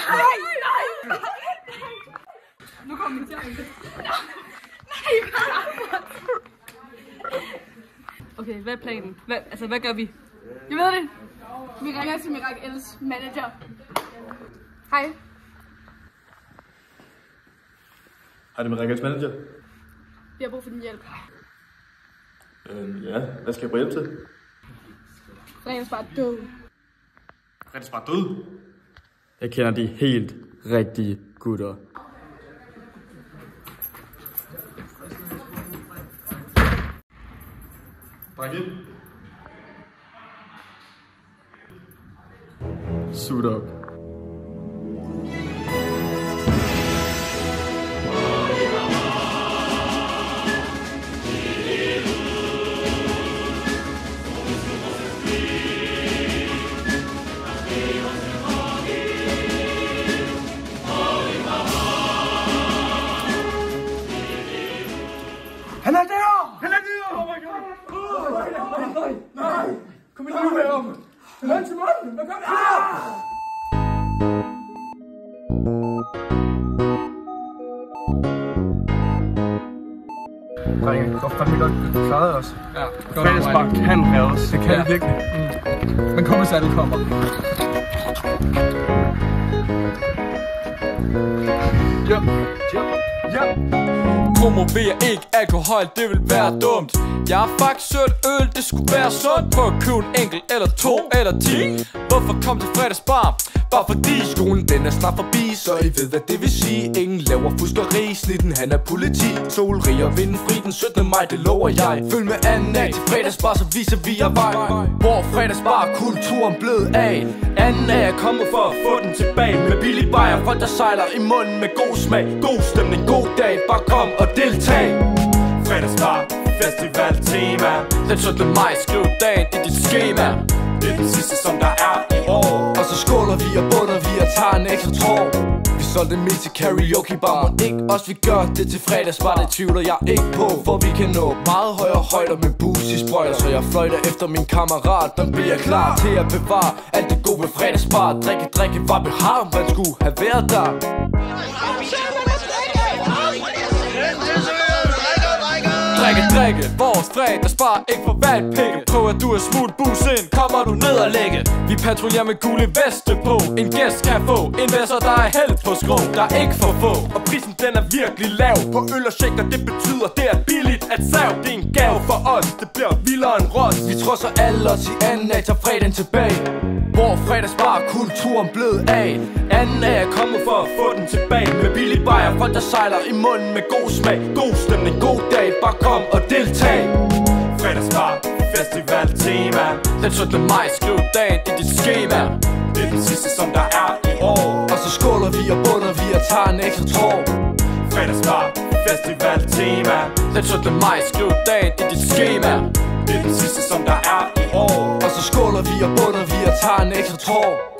Nej! Nu kommer vi til at Nej! Okay, hvad er planen? Hvad gør vi? Jeg ved det. Vi ringer til Mirakels manager. Hej. Hej, det er Mirakels manager. Vi har brug for din hjælp. Ja, hvad skal jeg bruge hjælp til? Fredagsbar er død. Fredagsbar er død? Jeg kender de helt rigtige gutter. Bræk ind. Suit up. Han er der! Han er der! Oh my god! Nej! Kom ind nu med ham! Hand til munden! Hvad gør det? Drenge, det går fandme godt. Vi klarede os. Ja, fredagsbar kan reddes. Det kan virkelig. Men kom, hvis alle kommer. Ja. Promoverer ikke alkohol, det vil være dumt. Jeg har faktisk sødt øl, det skulle være sundt. Prøv at købe en enkelt eller 2 eller 10. Hvorfor kom til fredagsbar? Bare fordi skolen den er snart forbi, så I ved hvad det vil sige. Ingen laver fuskeri, snitten han er politi. Solrig og vindfri den 17. maj, det lover jeg. Følg med anden af til fredagsbar, så viser vi jer vej. Hvor fredagsbar kulturen blevet af. Anden af er kommet for at få den tilbage. Med billig bajer, folk der sejler i munden med god smag. God stemning, god dag, bare kom og deltag. Fredagsbar, festival tema. Den 17. maj, skriv dagen i dit schema. Det er den sidste som der er i år. Og så skåler vi og bunder vi og tager en ekstra tår. Vi solgte mit til karaoke bar, men ikke også vi gør det til fredagsbar. Det tvivler jeg ikke på, for vi kan nå meget højere højder med boost i sprøjter. Så jeg fløjter efter min kammerat, der bliver klar til at bevare alt det gode ved fredagsbar. Drikke var behag, man skulle have været der. Drikke, vores fredagsbar, ikke for valgpikke. Prøv at du er smut bus ind, kommer du ned og lægge. Vi patruljerer med gule veste på. En gæst kan få en væsser, der er held på skrå. Der er ikke for få, og prisen den er virkelig lav. På øl og shaker, det betyder det er billigt at sav. Det er en gave for os, det bliver vildere end ros. Vi trodser alle os i anden af, tager fredagen tilbage. Hvor fredagsbar kulturen blevet af. Anden af er kommet for at få den tilbage. Med billig bajer, folk der sejler i munden med god smag. God stemning, god dag, bare kom og deltag. Fredagsbar, festival tema. Den 17. maj, skriv dagen i dit schema. Det er den sidste som der er i år. Og så skåler vi og bunder vi og tager en ekstra tår. Fredagsbar, festival tema. Den 17. maj, skriv dagen i dit schema. Det er den sidste som der er i år. Og så skåler vi og bunder vi og tager en ekstra tår.